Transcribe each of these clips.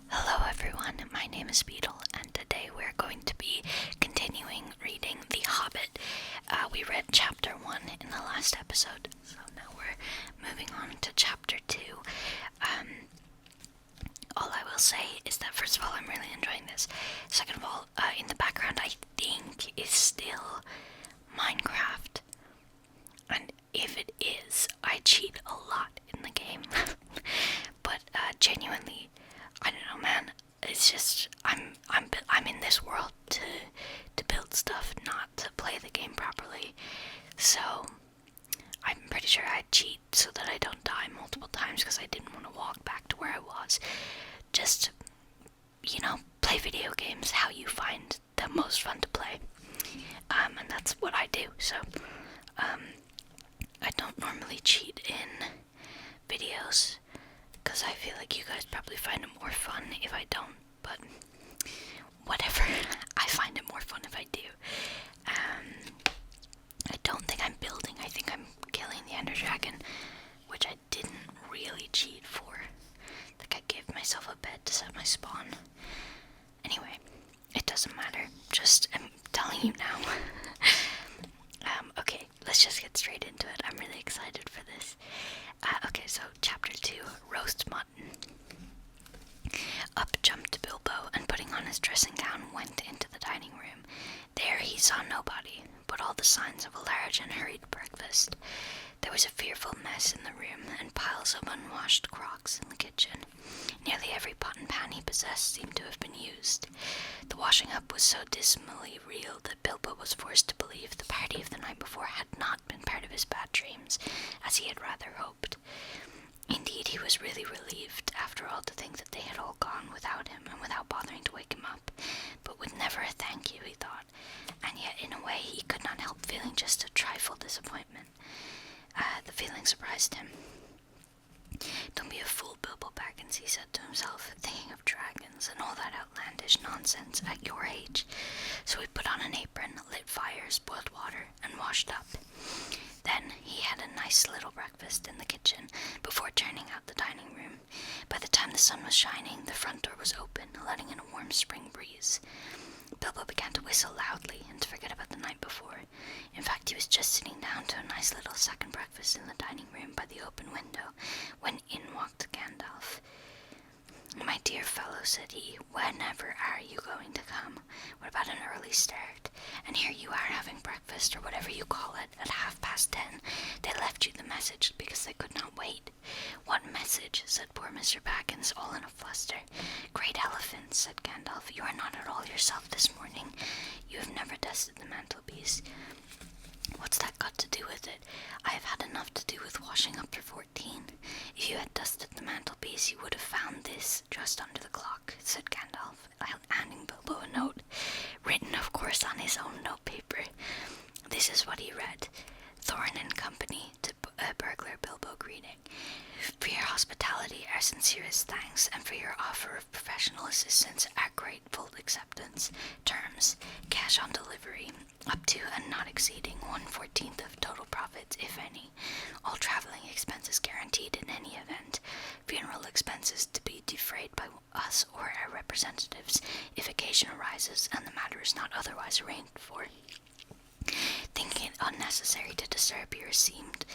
Hello everyone, my name is Beetle, and today we're going to be continuing reading The Hobbit. We read chapter 1 in the last episode, so now we're moving on to chapter 2. All I will say is that first of all, I'm really enjoying this. Second of all, in the background I think is still Minecraft. And if it is, I cheat a lot in the game. But genuinely, I don't know, man. It's just I'm in this world to build stuff, not to play the game properly. So I'm pretty sure I cheat so that I don't die multiple times because I didn't want to walk back to where I was. Just, play video games how you find the most fun to play. And that's what I do. So I don't normally cheat in videos because I feel like you guys probably find it more fun if I don't, but whatever. I find it more fun if I do. I don't think I'm building. I think I'm killing the Ender Dragon, which I didn't really cheat for. Like I gave myself a bed to set my spawn. Anyway, it doesn't matter. Just I'm telling you now. Okay, let's just get straight into it. I'm really excited for this. Okay, so chapter 2, roast mutton. Up jumped Bilbo, and putting on his dressing gown, went into the dining room. There he saw nobody, but all the signs of a large and hurried breakfast. There was a fearful mess in the room, and piles of unwashed crocks in the kitchen. Nearly every pot and pan he possessed seemed to have been used. The washing up was so dismally real that Bilbo was forced to believe the party of the night before had not been part of his bad dreams, as he had rather hoped. Indeed, he was really relieved, after all, to think that they had all gone without him, and without bothering to wake him up, but with never a thank you, he thought, and yet, in a way, he could not help feeling just a trifle disappointment. The feeling surprised him. Don't be a fool, Bilbo Baggins, he said to himself, thinking of dragons and all that outlandish nonsense at your age. So he put on an apron, lit fires, boiled water, and washed up. Then he had a nice little breakfast in the kitchen before turning out the dining room. By the time the sun was shining, the front door was open, letting in a warm spring breeze. Bilbo began to whistle loudly and to forget about the night before. In fact, he was just sitting down to a nice little second breakfast in the dining room by the open window when in walked Gandalf. My dear fellow, said he, whenever are you going to come? What about an early start? And here you are having breakfast, or whatever you call it, at 10:30. They left you the message because they could not wait. What message? Said poor Mr. Baggins, all in a fluster. Great elephants, said Gandalf, you are not at all yourself this morning. You have never dusted the mantelpiece. What's that got to do with it? I have had enough to do with washing up for 14. If you had dusted the mantelpiece, you would have found this just under the clock, said Gandalf, handing Bilbo a note, written, of course, on his own notepaper. This is what he read. Thorin and Company, to burglar Bilbo greeting. For your hospitality, our sincerest thanks, and for your offer of professional assistance, our grateful acceptance. Terms, cash on delivery, up to and not exceeding 1/14 of total profits, if any. All traveling expenses guaranteed in any event. Funeral expenses to be defrayed by us or our representatives, if occasion arises and the matter is not otherwise arranged for. Thinking it unnecessary to disturb your esteemed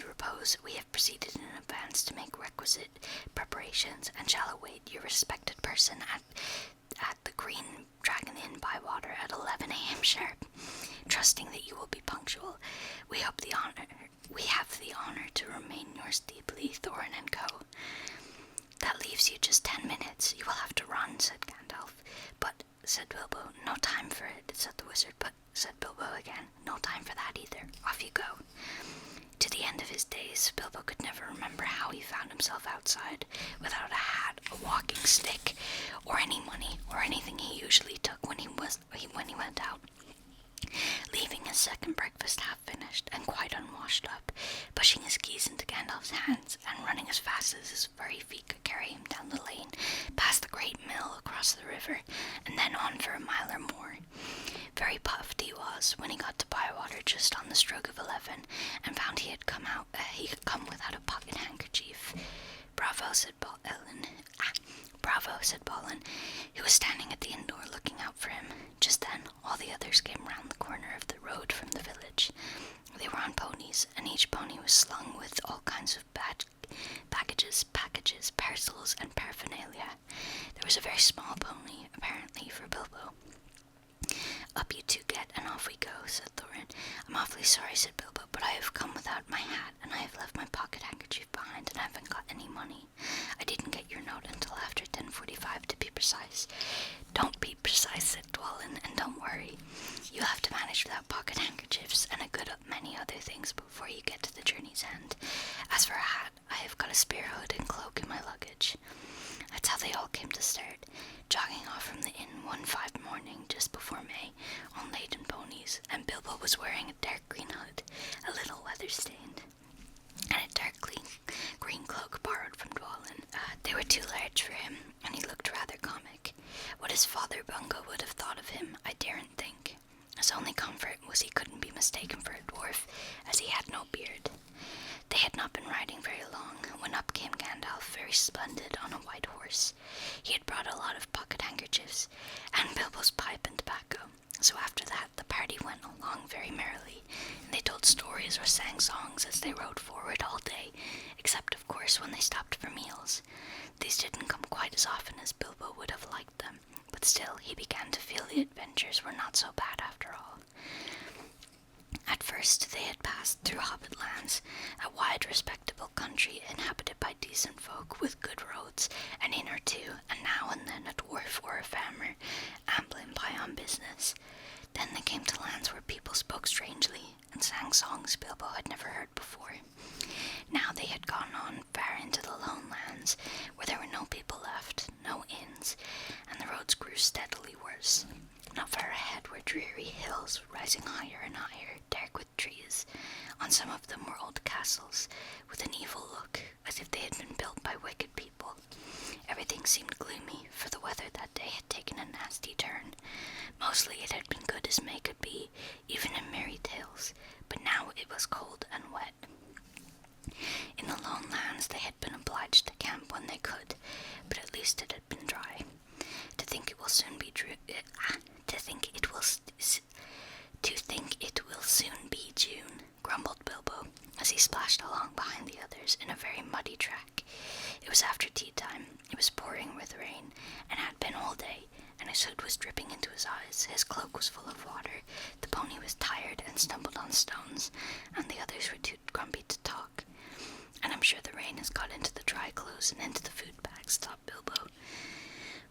repose, we have proceeded in advance to make requisite preparations, and shall await your respected person at the Green Dragon Inn Bywater at 11 a.m. sharp. Trusting that you will be punctual, we have the honor to remain yours deeply, Thorin and Co. That leaves you just 10 minutes. You will have to run, said Gandalf. But, said Bilbo, no time for it, said the wizard. But, said Bilbo again, no time for that either. Off you go. To the end of his days, Bilbo could never remember how he found himself outside, without a hat, a walking stick, or any money, or anything he usually took when he went out. Leaving his second breakfast half finished and quite unwashed up, pushing his keys into Gandalf's hands, and running as fast as his furry feet could carry him down the lane, past the great mill across the river, and then on for a mile or more. Very puffed he was when he got to Bywater just on the stroke of 11, and found he had come without a pocket handkerchief. Bravo, said "Bravo," said Balin, who was standing at the inn door looking out for him. Just then, all the others came round the corner of the road from the village. They were on ponies, and each pony was slung with all kinds of packages, parcels, and paraphernalia. There was a very small pony, apparently for Bilbo. "Up you two get, and off we go," said Thorin. "I'm awfully sorry," said Bilbo, "but I have come without my hat, and I have left my pocket handkerchief behind, and I haven't got any money. I didn't get your note until after 10:45, to be precise." "Don't be precise," said Dwalin, "and don't worry. You have to manage without pocket handkerchiefs and a good many other things before you get to the journey's end. As for a hat, I have got a spare hood and cloak in my luggage." That's how they all came to start, jogging off from the inn one fine morning just before May, on laden ponies, and Bilbo was wearing a dark green hood, a little weather-stained, and a dark green cloak borrowed from Dwalin. They were too large for him, and he looked rather comic. What his father Bungo would have thought of him, I daren't think. His only comfort was he couldn't be mistaken for a dwarf, as he had no beard. They had not been riding very long when up came Gandalf, very splendid, on a white horse. He had brought a lot of pocket handkerchiefs, and Bilbo's pipe and tobacco. So after that, the party went along very merrily, and they told stories or sang songs as they rode forward all day, except, of course, when they stopped for meals. These didn't come quite as often as Bilbo would have liked them, but still he began to feel the adventures were not so bad after all. At first they had passed through Hobbit lands, a wide, respectable country inhabited by decent folk with good roads, an inn or two, and now and then a dwarf or a farmer ambling by on business. Then they came to lands where people spoke strangely and sang songs Bilbo had never heard before. Now they had gone on far into the lone lands, where there were no people left, no inns, and the roads grew steadily worse. Not far ahead were dreary hills, rising higher and higher, dark with trees. On some of them were old castles, with an evil look, as if they had been built by wicked people. Everything seemed gloomy, for the weather that day had taken a nasty turn. Mostly it had been good as May could be, even in merry tales, but now it was cold and wet. In the lone lands they had been obliged to camp when they could, but at least it had been dry. To think it will soon be June, grumbled Bilbo, as he splashed along behind the others in a very muddy track. It was after tea time. It was pouring with rain, and had been all day, and his hood was dripping into his eyes. His cloak was full of water. The pony was tired and stumbled on stones, and the others were too grumpy to talk. And I'm sure the rain has got into the dry clothes and into the food bags, thought Bilbo.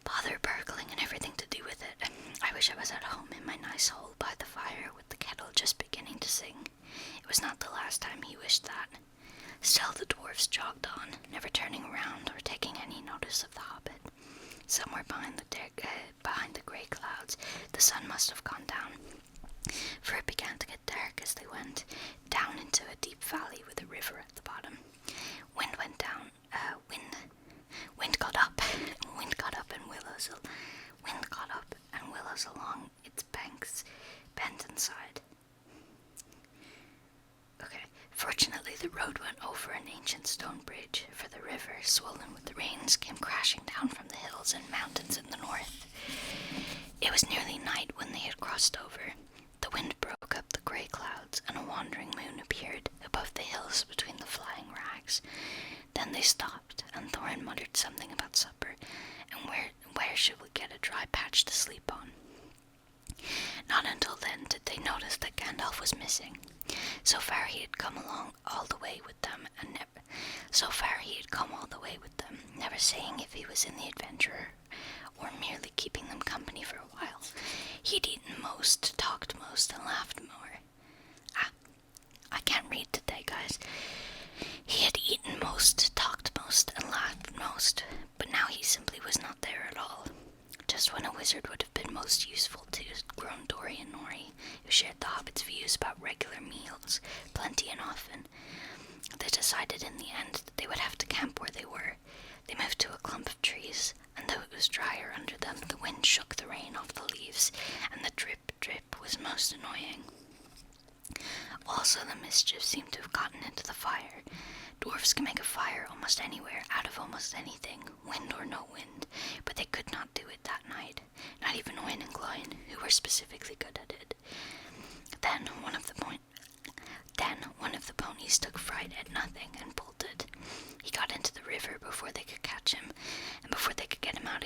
Bother burgling and everything to do with it. I wish I was at home in my nice hole by the fire with the kettle just beginning to sing. It was not the last time he wished that. Still the dwarfs jogged on, never turning around or taking any notice of the hobbit. Somewhere behind the grey clouds, the sun must have gone down, for it began to get dark as they went down into a deep valley with a river at the bottom. Wind went down. Wind got up. Wind got up, and willows along its banks bent and sighed. Okay. Fortunately, the road went over an ancient stone bridge, for the river, swollen with the rains, came crashing down from the hills and mountains in the north. It was nearly night when they had crossed over. The wind broke up the grey clouds, and a wandering moon appeared above the hills between the flying rags. Then they stopped, and Thorin muttered something about supper, and where should we get a dry patch to sleep on? Not until then did they notice that Gandalf was missing. So far he had come all the way with them, never saying if he was in the adventurer, or merely keeping them company for a while. He'd eaten most, talked most, and laughed more. I can't read today, guys. He had eaten most, talked most, and laughed most, but now he simply was not there at all. Just when a wizard would have been most useful to, groaned Dori and Nori, who shared the hobbits' views about regular meals, plenty and often. They decided in the end that they would have to camp where they were. They moved to a clump of trees, and though it was drier under them, the wind shook the rain off the leaves, and the drip, drip was most annoying. Also, the mischief seemed to have gotten into the fire. Dwarfs can make a fire almost anywhere, out of almost anything, wind or no wind, but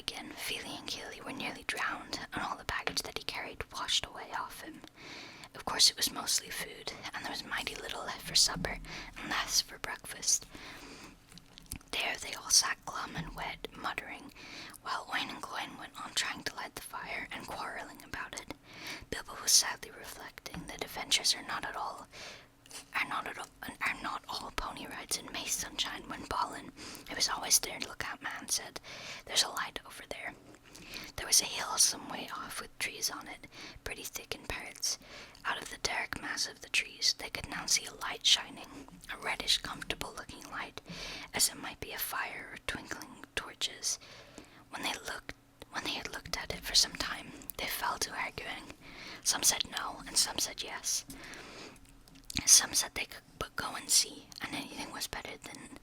again. Feely and Keely were nearly drowned, and all the baggage that he carried washed away off him. Of course it was mostly food, and there was mighty little left for supper, and less for breakfast. There they all sat glum and wet, muttering, while Oin and Gloin went on trying to light the fire and quarrelling about it. Bilbo was sadly reflecting that adventures are not all pony rides and May sunshine when Balin, who was always their lookout man, said, "There's a light over there." There was a hill some way off with trees on it, pretty thick in parts. Out of the dark mass of the trees they could now see a light shining, a reddish, comfortable-looking light, as it might be a fire or twinkling torches. When they had looked at it for some time, they fell to arguing. Some said no, and some said yes. Some said they could but go and see, and anything was better than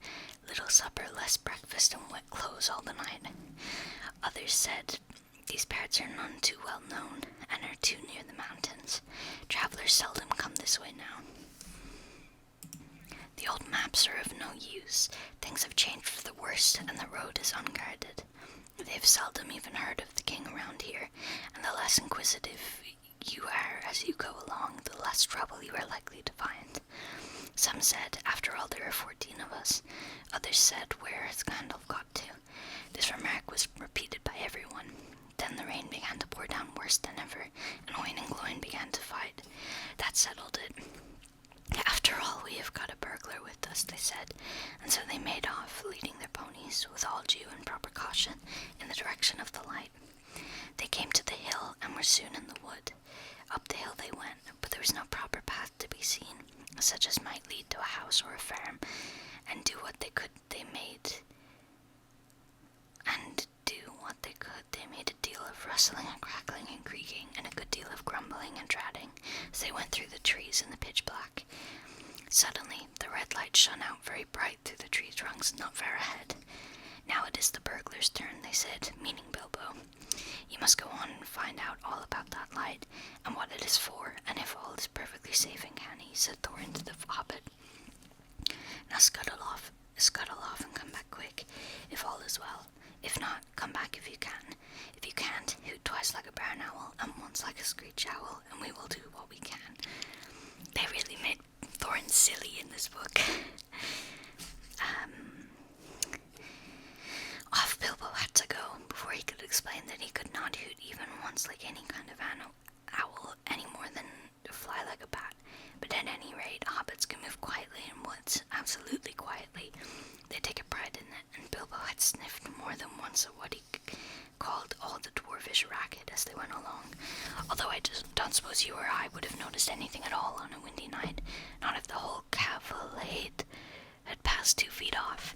little supper, less breakfast, and wet clothes all the night. Others said these parts are none too well known, and are too near the mountains. Travelers seldom come this way now. The old maps are of no use. Things have changed for the worse, and the road is unguarded. They've seldom even heard of the king around here, and the less inquisitive you are as you go along, the less trouble you are likely to find. Some said, after all, there are 14 of us. Others said, where has Gandalf got to? This remark was repeated by everyone. Then the rain began to pour down worse than ever, and Oin and Gloin began to fight. That settled it. After all, we have got a burglar with us, they said, and so they made off, leading their ponies, with all due and proper caution, in the direction of the light. They came to the hill, and were soon in the wood. Up the hill they went, but there was no proper path to be seen, such as might lead to a house or a farm, and do what they could, they made a deal of rustling and crackling and creaking, and a good deal of grumbling and dratting, as they went through the trees in the pitch black. Suddenly, the red light shone out very bright through the tree trunks not far ahead. Now it is the burglar's turn, they said, meaning Bilbo. You must go on and find out all about that light, and what it is for, and if all is perfectly safe and canny, said Thorin to the Hobbit. Now scuttle off and come back quick, if all is well. If not, come back if you can. If you can't, hoot twice like a barn owl, and once like a screech owl, and we will do what we can. They really made Thorin silly in this book. Off Bilbo had to go, before he could explain that he could not hoot even once like any kind of owl, any more than fly like a bat. But at any rate, hobbits can move quietly in woods, absolutely quietly. They take a pride in it, and Bilbo had sniffed more than once at what he called all the dwarvish racket as they went along, although I don't suppose you or I would have noticed anything at all on a windy night, not if the whole cavalcade had passed 2 feet off.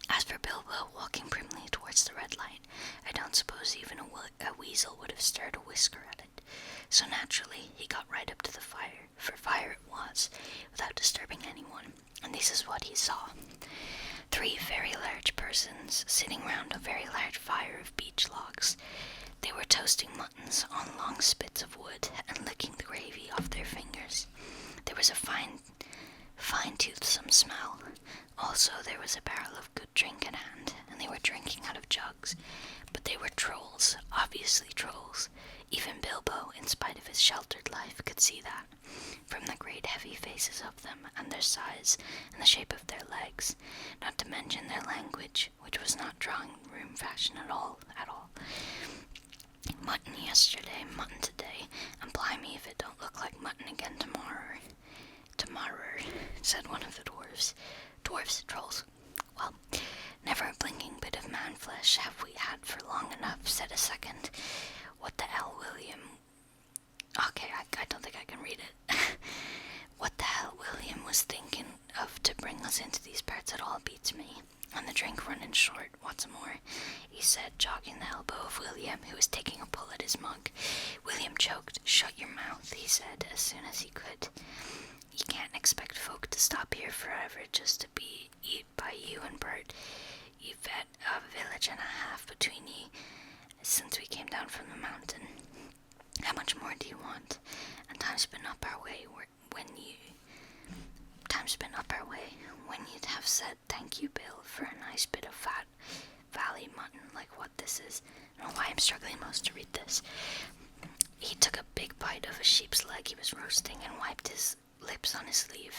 As for Bilbo, walking primly towards the red light, I don't suppose even a weasel would have stirred a whisker at it. So naturally, he got right up to the fire, for fire it was, without disturbing anyone, and this is what he saw. 3 very large persons sitting round a very large fire of beech logs. They were toasting muttons on long spits of wood and licking the gravy off their fingers. There was a fine toothsome smell. Also, there was a barrel of good drink at hand, and they were drinking out of jugs. But they were trolls, obviously trolls. Even Bilbo, in spite of his sheltered life, could see that, from the great heavy faces of them, and their size, and the shape of their legs, not to mention their language, which was not drawing-room fashion at all. Mutton yesterday, mutton today, and blimey if it don't look like mutton again tomorrow. Tomorrow, said one of the dwarves. Dwarves, trolls. Well, never a blinking bit of man-flesh have we had for long enough, said a second. What the hell, William? Okay, I don't think I can read it. What the hell William was thinking of to bring us into these parts at all beats me. And the drink running short, what's more, he said, jogging the elbow of William, who was taking a pull at his mug. William choked. Shut your mouth, he said, as soon as he could. You can't expect folk to stop here forever just to be eat by you and Bert. You've had a village and a half between ye since we came down from the mountain. How much more do you want? And time's been up our way when you'd have said thank you, Bill, for a nice bit of fat valley mutton like what this this is. I don't know why I'm struggling most to read this. He took a big bite of a sheep's leg he was roasting and wiped his lips on his sleeve.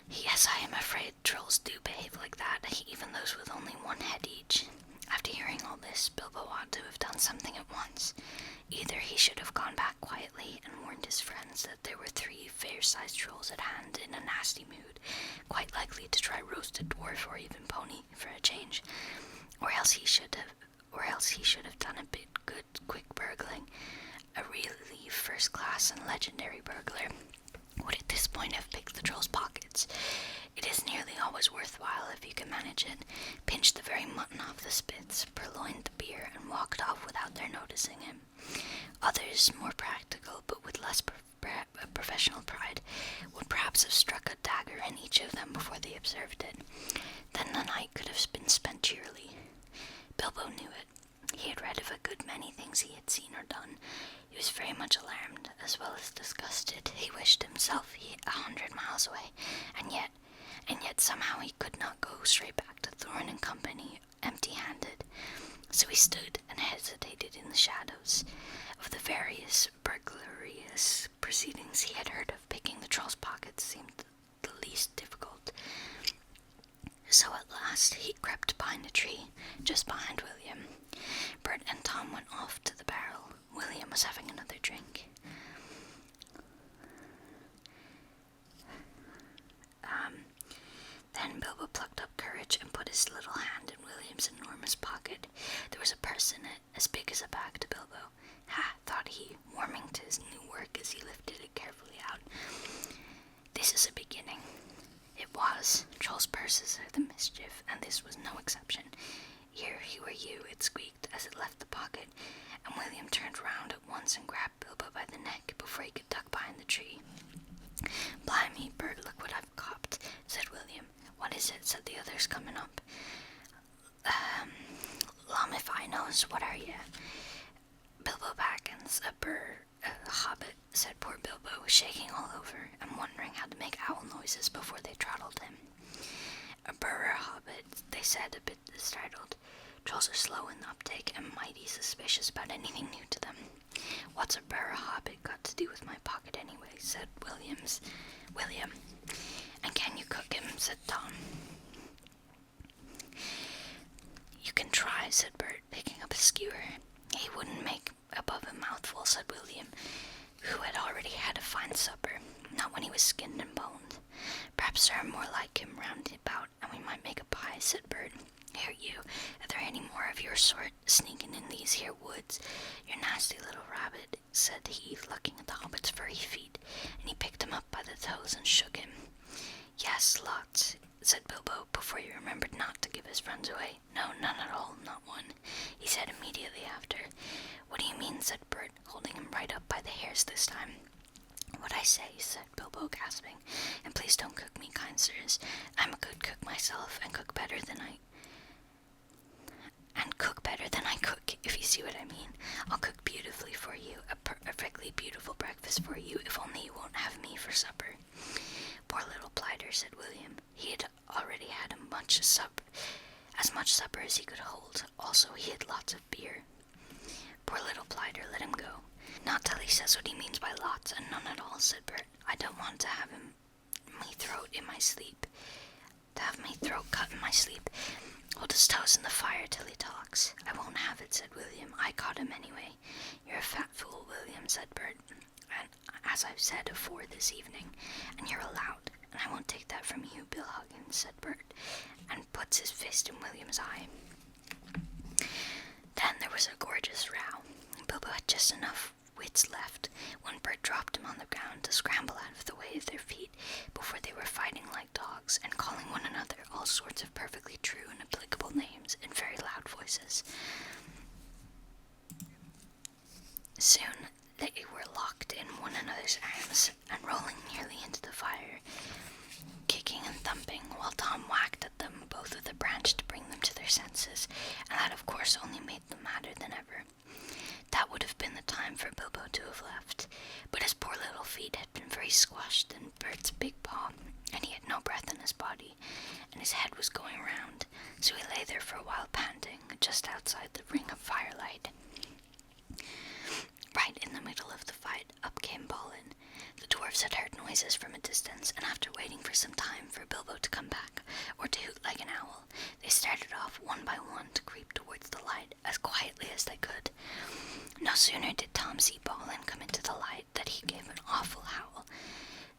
Yes, I am afraid trolls do behave like that, even those with only one head each. After hearing all this, Bilbo ought to have done something at once. Either he should have gone back quietly and warned his friends that there were 3 fair-sized trolls at hand in a nasty mood, quite likely to try roast a dwarf or even pony for a change, or else he should have done a bit good quick burgling. A really first-class and legendary burglar would at this point have picked the troll's pockets. It is nearly always worthwhile if you can manage it. Pinched the very mutton off the spits, purloined the beer, and walked off without their noticing him. Others, more practical but with less professional pride, would perhaps have struck a dagger in each of them before they observed it. Then the night could have been spent cheerily. Bilbo knew it. He had read of a good many things he had seen or done. He was very much alarmed, as well as disgusted. He wished himself 100 miles away, and yet somehow he could not go straight back to Thorin and company empty-handed. So he stood and hesitated in the shadows. Of the various burglarious proceedings he had heard of, picking the troll's pockets seemed the least difficult. So at last he crept behind a tree, just behind William. Bert and Tom went off to the barrel. William was having another drink. Then Bilbo plucked up courage and put his little hand in William's enormous pocket. There was a purse in it, as big as a bag to Bilbo. Ha, thought he, warming to his new work as he lifted it carefully out. This is a beginning. It was. Trolls' purses are the mischief, and this was no exception. Here were you, it squeaked as it left the pocket, and William turned round at once and grabbed Bilbo by the neck before he could duck behind the tree. Blimey, Bert, look what I've copped, said William. What is it? Said the others, coming up. Lum if I knows, what are ye? Bilbo Baggins, a hobbit, said poor Bilbo, shaking all over and wondering how to make owl noises before they throttled him. A burr hobbit, they said, a bit startled. Trolls are slow in uptake and mighty suspicious about anything new to them. What's a burr hobbit got to do with my pocket anyway? Said William. And can you cook him? Said Tom. You can try, said Bert, picking up a skewer. He wouldn't make above a mouthful, said William, who had already had a fine supper, not when he was skinned and boned. Perhaps there are more like him round about, and we might make a pie, said Bert. Here you, are there any more of your sort sneaking in these here woods? You nasty little rabbit, said he, looking at the hobbit's furry feet, and he picked him up by the toes and shook him. Yes, lots, said Bilbo, before he remembered not to give his friends away. No, none at all, not one, he said immediately after. What do you mean, said Bert, holding him right up by the hairs this time. What I say, said Bilbo, gasping, and please don't cook me, kind sirs. I'm a good cook myself, and cook better than I cook, if you see what I mean. I'll cook beautifully for you, a perfectly beautiful breakfast for you, if only you won't have me for supper. Poor little blighter, said William. He had already had as much supper as he could hold. Also, he had lots of beer. Poor little blighter, let him go. Not till he says what he means by lots, and none at all, said Bert. I don't want to have my throat cut in my sleep. Hold his toes in the fire till he talks. I won't have it, said William. I caught him anyway. You're a fat fool, William, said Bert. And as I've said afore this evening, and you're allowed, and I won't take that from you, Bill Huggins, said Bert, and puts his fist in William's eye. Then there was a gorgeous row. Bilbo had just enough wits left when Bert dropped him on the ground to scramble out of the way of their feet before they were fighting like dogs and calling one another all sorts of perfectly true and applicable names in very loud voices. Soon they were locked in one another's arms and rolling nearly into the fire, kicking and thumping, while Tom whacked at them both with a branch to bring them to their senses, and that of course only made them madder than ever. That would have been the time for Bilbo to have left, but his poor little feet had been very squashed in Bert's big paw, and he had no breath in his body, and his head was going round, so he lay there for a while panting, just outside the friends, and after waiting for some time for Bilbo to come back, or to hoot like an owl, they started off one by one to creep towards the light as quietly as they could. No sooner did Tom see Balin come into the light than he gave an awful howl.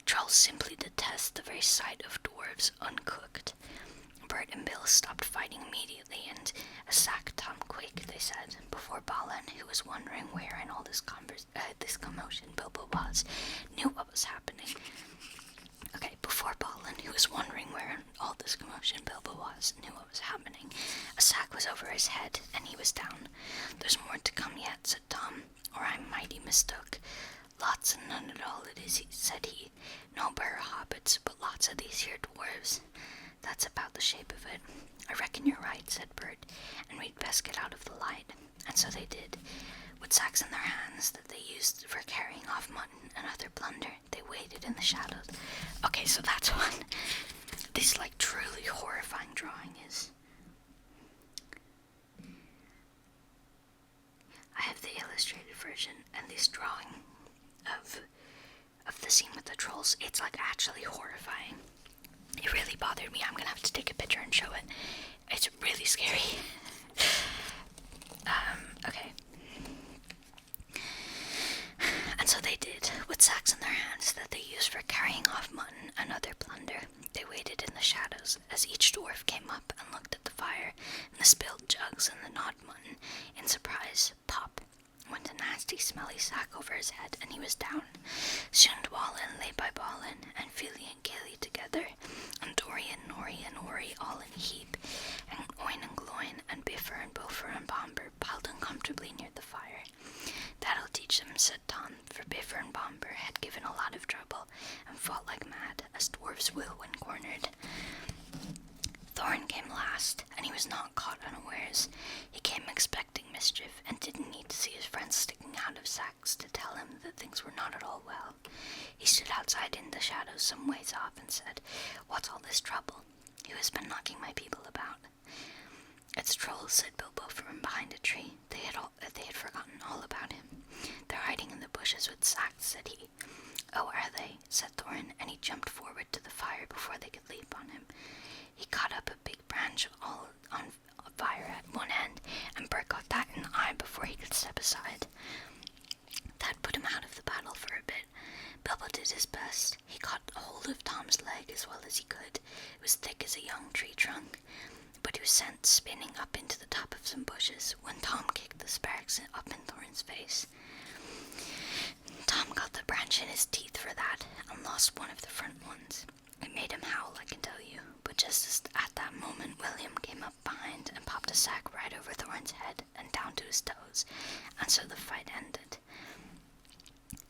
Trolls simply detest the very sight of dwarves uncooked. Bert and Bill stopped fighting immediately, and a sack Tom quick, they said, before Balin, who was wondering where in all this commotion Bilbo was, knew what was happening. Before Balin, who was wondering where in all this commotion Bilbo was, knew what was happening, a sack was over his head, and he was down. "There's more to come yet," said Tom, "or I'm mighty mistook." "Lots and none at all it is," said he. "No bare hobbits, but lots of these here dwarves. That's about the shape of it." "I reckon you're right," said Bert, "and we'd best get out of the light." And so they did. With sacks in their hands that they used for carrying off mutton and other plunder, they waited in the shadows. Okay, so that's what this, truly horrifying drawing is. I have the illustrated version, and this drawing of the scene with the trolls, it's, actually horrifying. It really bothered me. I'm gonna have to take a picture and show it. It's really scary. Okay. And so they did. With sacks in their hands that they used for carrying off mutton and other plunder, they waited in the shadows as each dwarf came up and looked at the fire and the spilled jugs and the gnawed mutton. In surprise, pop went a nasty smelly sack over his head, and he was down. Soon Dwalin lay by Balin, and Fili and Gilly together, and Dorian, Nori, and Ori all in a heap, and Oin and Gloin, and Bifur and Bofer and Bomber piled uncomfortably near the fire. "That'll teach them," said Tom, for Bifur and Bomber had given a lot of trouble, and fought like mad, as dwarves will when cornered. Thorin came last, and he was not caught unawares. He came expecting mischief, and didn't need to see his friends sticking out of sacks to tell him that things were not at all well. He stood outside in the shadows some ways off and said, "What's all this trouble? Who has been knocking my people about?" "It's trolls," said Bilbo from behind a tree. They had forgotten all about him. "They're hiding in the bushes with sacks," said he. "Oh, are they?" said Thorin, and he jumped forward to the fire before they could leap on him. He caught up a big branch all on fire at one end, and Bert got that in the eye before he could step aside. That put him out of the battle for a bit. Bilbo did his best. He caught hold of Tom's leg as well as he could. It was thick as a young tree trunk, but he was sent spinning up into the top of some bushes when Tom kicked the sparks up in Thorin's face. Tom got the branch in his teeth for that, and lost one of the front ones. It made him howl, I can tell you, but just as at that moment William came up behind and popped a sack right over Thorin's head and down to his toes, and so the fight ended.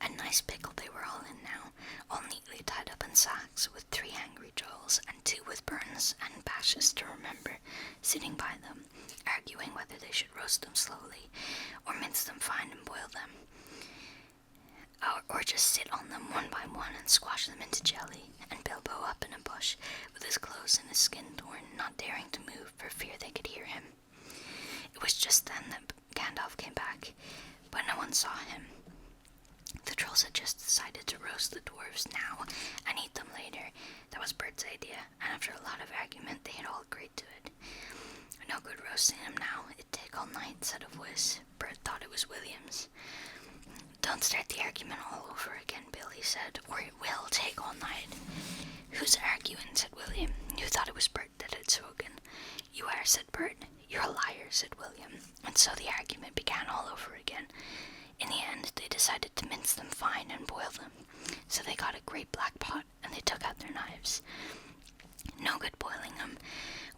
A nice pickle they were all in now, all neatly tied up in sacks, with 3 angry trolls and 2 with burns and bashes to remember, sitting by them, arguing whether they should roast them slowly, or mince them fine and boil them, or just sit on them one by one and squash them into jelly, and Bilbo up in a bush, with his clothes and his skin torn, not daring to move for fear they could hear him. It was just then that Gandalf came back, but no one saw him. The trolls had just decided to roast the dwarves now and eat them later. That was Bert's idea, and after a lot of argument they had all agreed to it. "No good roasting him now, it'd take all night," said a voice. Bert thought it was William's. "Don't start the argument all over again, Bill," he said, "or it will take all night." "Who's arguing?" said William, who thought it was Bert that had spoken. "You are," said Bert. "You're a liar," said William, and so the argument began all over again. In the end, they decided to mince them fine and boil them, so they got a great black pot, and they took out their knives. "No good boiling them.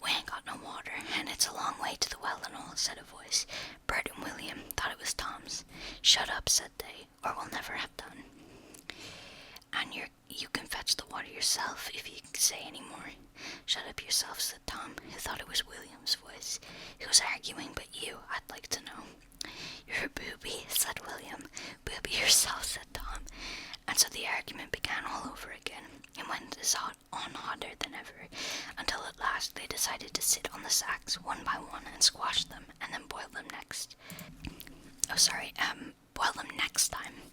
We ain't got no water, and it's a long way to the well and all," said a voice. Bert and William thought it was Tom's. "Shut up," said they, "or we'll never have done. And you can fetch the water yourself if you say any more." "Shut up yourself," said Tom, who thought it was William's voice. "Who's arguing but you, I'd like to know." "You're a booby," said William. "Booby yourself," said Tom. And so the argument began all over again, and went as hotter than ever, until at last they decided to sit on the sacks one by one and squash them, and then boil them next. Boil them next time.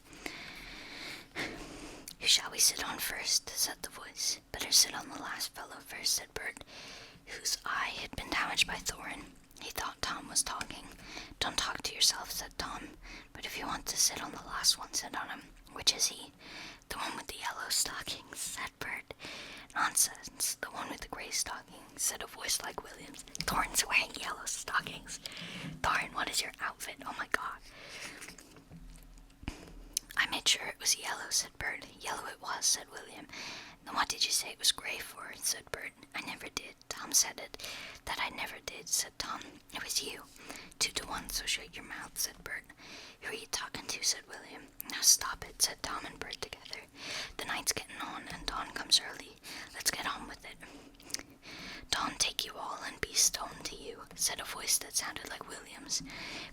"Who shall we sit on first?" said the voice. "Better sit on the last fellow first," said Bert, whose eye had been damaged by Thorin. He thought Tom was talking. "Don't talk to yourself," said Tom. "But if you want to sit on the last one, sit on him." "Which is he?" "The one with the yellow stockings," said Bert. "Nonsense, the one with the gray stockings," said a voice like William's. "Thorin's wearing yellow stockings." "Thorin, what is your outfit? Oh my god." "I made sure it was yellow," said Bert. "Yellow it was," said William. "Then what did you say it was gray for?" said Bert. "I never did." Tom said it. "That I never did," said Tom. "It was you." 2-1, so shut your mouth," said Bert. "Who are you talking to?" said William. "Now stop it," said Tom and Bert together. "The night's getting on, and dawn comes early. Let's get on with it." "Dawn take you all and be stoned to you," said a voice that sounded like William's.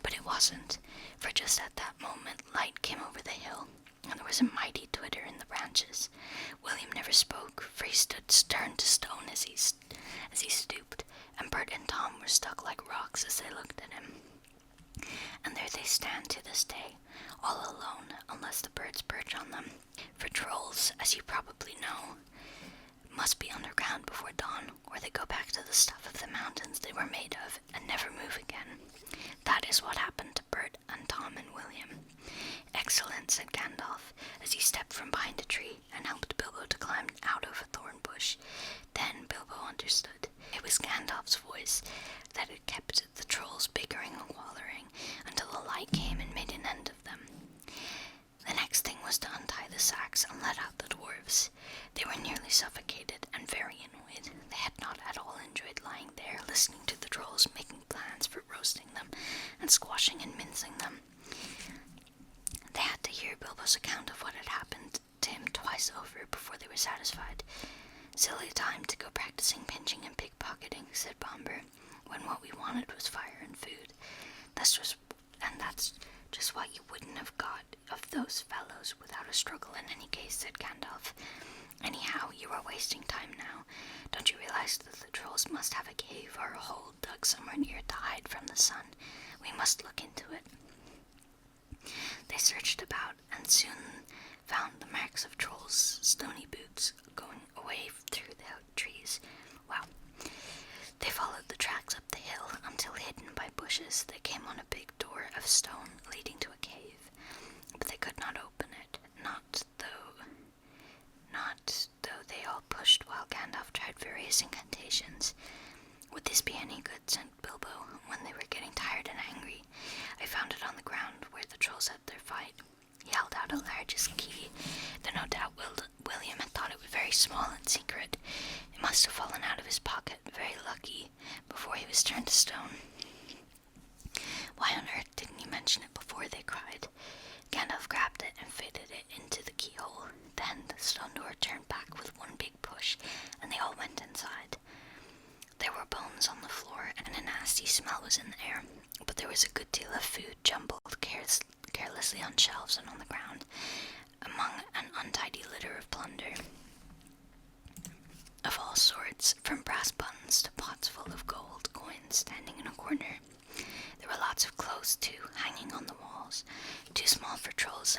But it wasn't, for just at that moment light came over the hill, and there was a mighty twitter in the branches. William never spoke, for he stood stern to stone as he stooped, and Bert and Tom were stuck like rocks as they looked at him. And there they stand to this day, all alone, unless the birds perch on them. For trolls, as you probably know, must be underground before dawn, or they go back to the stuff of the mountains they were made of and never move again. That is what happened to Bert and Tom and William. "Excellent," said Gandalf, as he stepped from behind a tree and helped Bilbo to climb out of a thorn bush. Then Bilbo understood. It was Gandalf's voice that had kept the trolls bickering and quarreling until the light came and made an end of them. The next thing was to untie the sacks and let out the dwarves. They were nearly suffocated and very annoyed. They had not at all enjoyed lying there, listening to the trolls making plans for roasting them and squashing and mincing them. They had to hear Bilbo's account of what had happened to him twice over before they were satisfied. "Silly time to go practicing pinching and pickpocketing," said Bomber, "when what we wanted was fire and food. That's just what you wouldn't have got of those fellows without a struggle in any case," said Gandalf. "Anyhow, you are wasting time now. Don't you realize that the trolls must have a cave or a hole dug somewhere near to hide from the sun? We must look into it." They searched about and soon found the marks of trolls' stony boots going away through the trees. Well, they followed the tracks up the hill until, hidden by bushes, they came on a big door of stone leading to a cave. But they could not open it, not though they all pushed while Gandalf tried various incantations. "Would this be any good?" said Bilbo, when they were getting tired and angry. "I found it on the ground where the trolls had their fight." He held out a largest key, though no doubt William had thought it was very small and secret. It must have fallen out of his pocket, very lucky, before he was turned to stone. "Why on earth didn't you mention it before?" they cried. Gandalf grabbed it and fitted it into the keyhole. Then the stone door turned back with one big push, and they all went inside. There were bones on the floor, and a nasty smell was in the air, but there was a good deal of food jumbled carelessly on shelves and on the ground, among an untidy litter of plunder of all sorts, from brass buttons to pots full of gold coins standing in a corner. There were lots of clothes, too, hanging on the walls. Too small for trolls.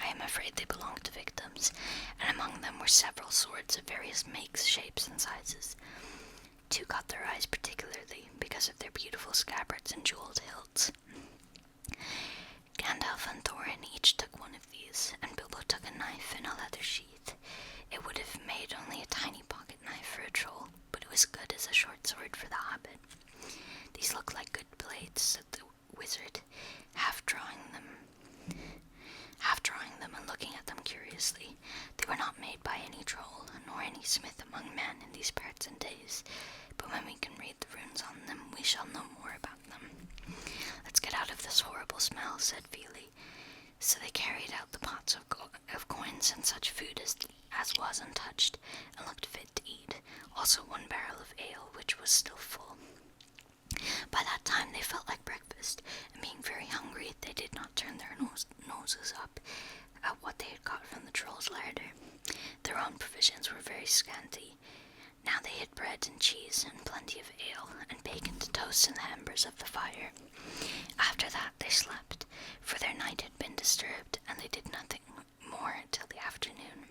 I am afraid they belonged to victims, and among them were several swords of various makes, shapes, and sizes. Two caught their eyes particularly because of their beautiful scabbards and jeweled hilts. Gandalf and Thorin each took one of these, and Bilbo took a knife in a leather sheath. It would have made only a tiny pocket knife for a troll, but it was good as a short sword for the Hobbit. "These look like good blades," said the wizard, half drawing them and looking at them curiously. "They were not made by any troll, nor any smith among men in these parts and days, but when we can read the runes on them, we shall know more about them." "Let's get out of this horrible smell," said Fili. So they carried out the pots of coins and such food as was untouched and looked fit to eat, also one barrel of ale, which was still full. By that time they felt like breakfast, and being very hungry, they did not turn their noses up at what they had got from the troll's larder. Their own provisions were very scanty. Now they had bread and cheese and plenty of ale and bacon to toast in the embers of the fire. After that they slept, for their night had been disturbed, and they did nothing more till the afternoon.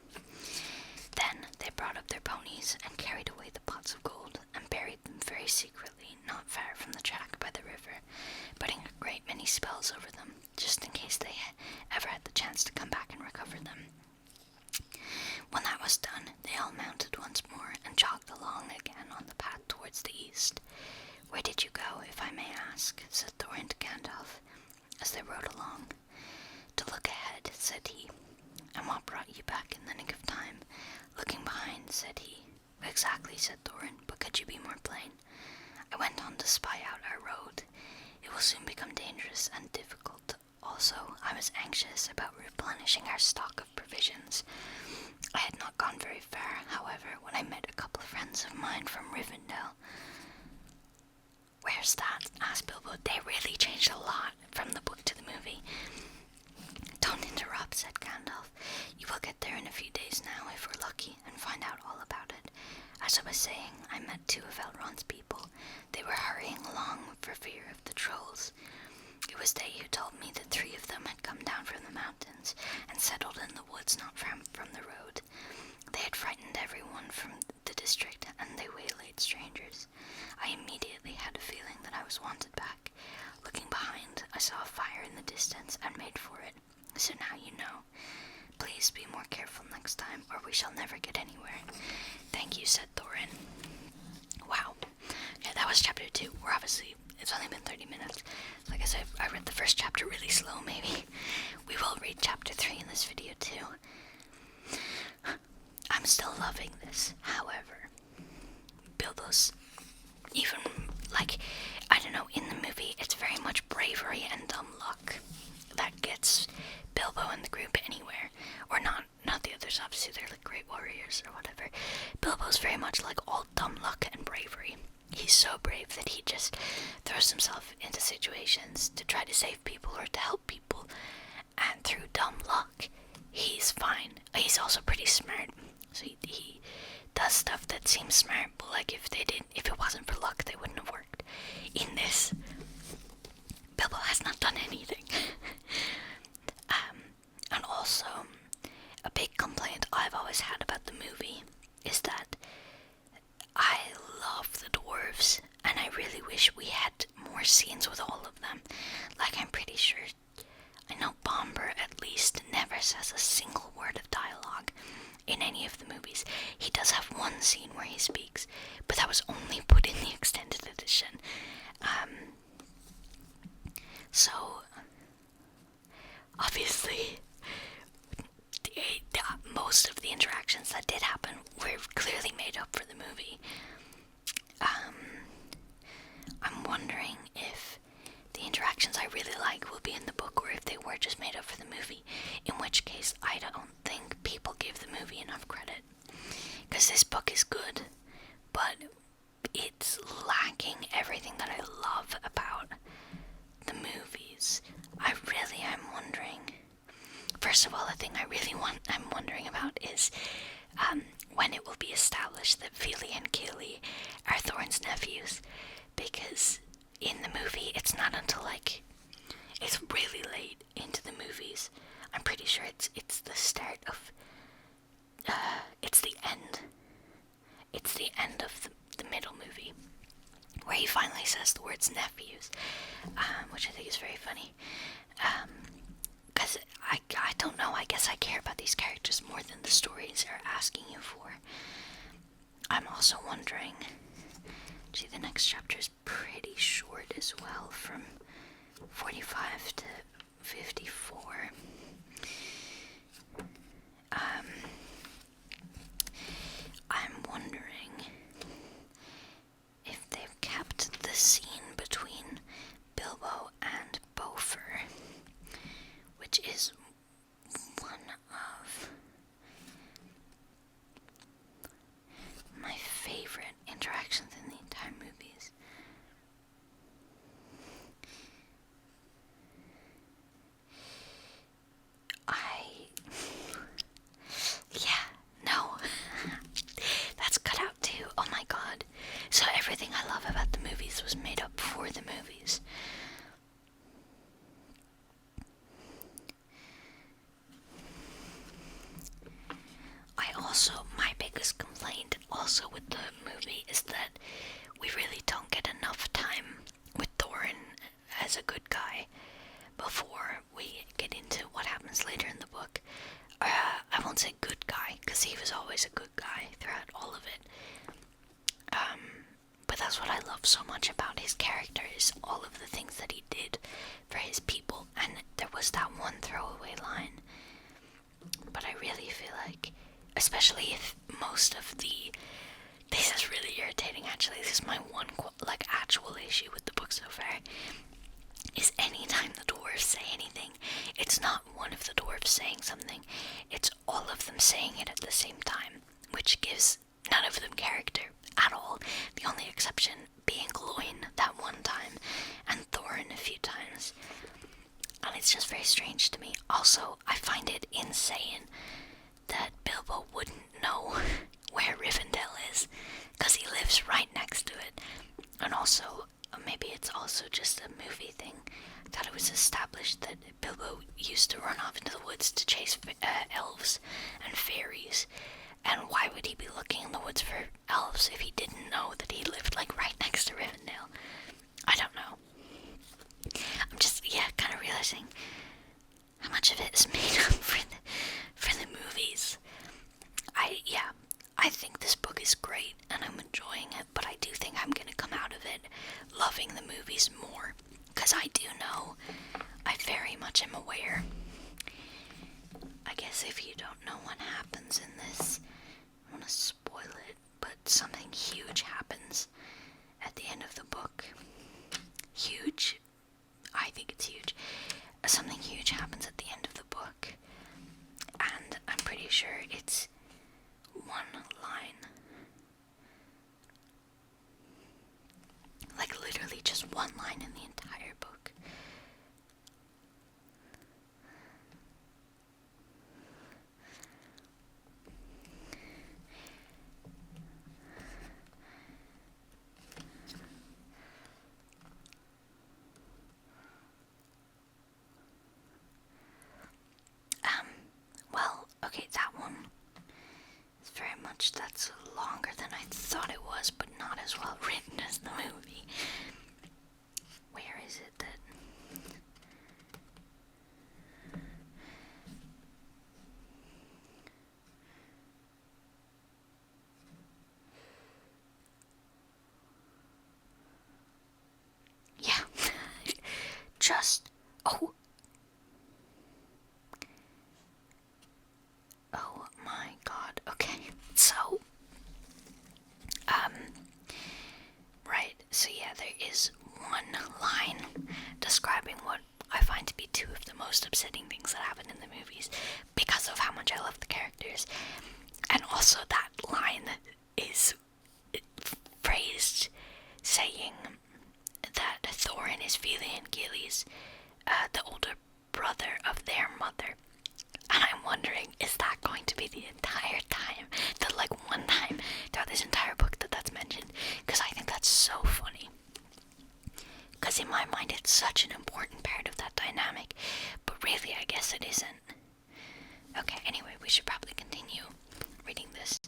Then they brought up their ponies and carried away the pots of gold and buried them very secretly, not far from the track by the river, putting a great many spells over them, just in case they ever had the chance to come back and recover them. When that was done, they all mounted once more and jogged along again on the path towards the east. "Where did you go, if I may ask?" said Thorin to Gandalf, as they rode along. "To look ahead," said he. "And what brought you back in the nick of time?" "Looking behind," said he. "Exactly," said Thorin, "but could you be more plain?" "I went on to spy out our road. It will soon become dangerous and difficult. Also, I was anxious about replenishing our stock of provisions. I had not gone very far, however, when I met a couple of friends of mine from Rivendell." "Where's that?" asked Bilbo. "They really changed a lot from the book to the movie." "Don't interrupt," said Gandalf. "You will get there in a few days now, if we're lucky, and find out all about it. As I was saying, I met 2 of Elrond's people. They were hurrying along for fear of the trolls. It was they who told me that 3 of them had come down from the mountains and settled in the woods not far from the road. They had frightened everyone from the district, and they waylaid strangers. I immediately had a feeling that I was wanted back. Looking behind, I saw a fire in the distance and made for it. So now you know. Please be more careful next time, or we shall never get anywhere." "Thank you," said Thorin. Wow. Yeah, that was chapter 2. It's only been 30 minutes. Like I said, I read the first chapter really slow, maybe. We will read chapter 3 in this video too. I'm still loving this. However, Bilbo's even, I don't know, in the movie, it's very much bravery and dumb luck that gets Bilbo and the group anywhere. Or not the others, obviously, they're like great warriors or whatever. Bilbo's very much like all dumb luck and bravery. He's so brave that he just throws himself into situations to try to save people or to help people. And through dumb luck, he's fine. He's also pretty smart. So he does stuff that seems smart, but if it wasn't for luck, they wouldn't have worked. In this, Bilbo has not done anything. And also, a big complaint I've always had about the movie is that I love the dwarves, and I really wish we had more scenes with all of them. I'm pretty sure, I know Bomber at least never says a single word of dialogue in any of the movies. He does have one scene where he speaks, but that was only put in the extended edition. So, obviously, most of the interactions that did happen were clearly made up for the movie. I'm wondering if the interactions I really like will be in the book, or if they were just made up for the movie, in which case I don't think people give the movie enough credit. Because this book is good, but it's lacking everything that I love about the movies. I really am wondering. First of all, the thing I'm wondering about is when it will be established that Fili and Kili are Thorin's nephews, because in the movie it's not until it's really late into the movies. I'm pretty sure it's the start of it's the end. It's the end of the middle movie, where he finally says the words nephews, which I think is very funny. Because I don't know, I guess I care about these characters more than the stories are asking you for. I'm also wondering, the next chapter is pretty short as well, from 45 to 54. I'm wondering if they've kept the scene between Bilbo and Beaufort, which is one of my favorite interactions in the entire movies. acknowledges all of the things that he did for his people, and there was that one throwaway line. But I really feel like, especially if most of the... This is really irritating, actually. This is my one, actual issue with the book so far. Is anytime the dwarves say anything, it's not one of the dwarves saying something. It's all of them saying it at the same time, which gives none of them character at all. The only exception being Gloin that one time, and Thorin a few times. And it's just very strange to me. Also, I find it insane that Bilbo wouldn't know where Rivendell is, because he lives right next to it. And also, maybe it's also just a movie thing. I thought it was established that Bilbo used to run off into the woods to chase elves and fairies. And why would he be looking in the woods for elves if he didn't know that he lived, right next to Rivendell? I don't know. I'm just, kind of realizing how much of it is made up for the movies. I think this book is great, and I'm enjoying it, but I do think I'm gonna come out of it loving the movies more, because I do know, I very much am aware. I guess if you don't know what happens in this, I don't want to spoil it, but something huge happens at the end of the book. Huge. I think it's huge. Something huge happens at the end of the book, and I'm pretty sure it's one line. Literally just one line in the entire book. Well, okay, that one is very much, that's longer than I thought it was, but not as well written as the movie. Where is it that... Yeah. Just... Oh my god. Okay. So, right. So yeah, there is one line describing what I find to be two of the most upsetting things that happen in the movies because of how much I love the characters. And also that line is phrased saying that Thorin is Fili and Gilly's, the older brother of their mother. And I'm wondering, is that going to be the entire time? The one time throughout this entire book that's mentioned? Because I think that's so funny. Because in my mind it's such an important part of that dynamic. But really, I guess it isn't. Okay, anyway, we should probably continue reading this.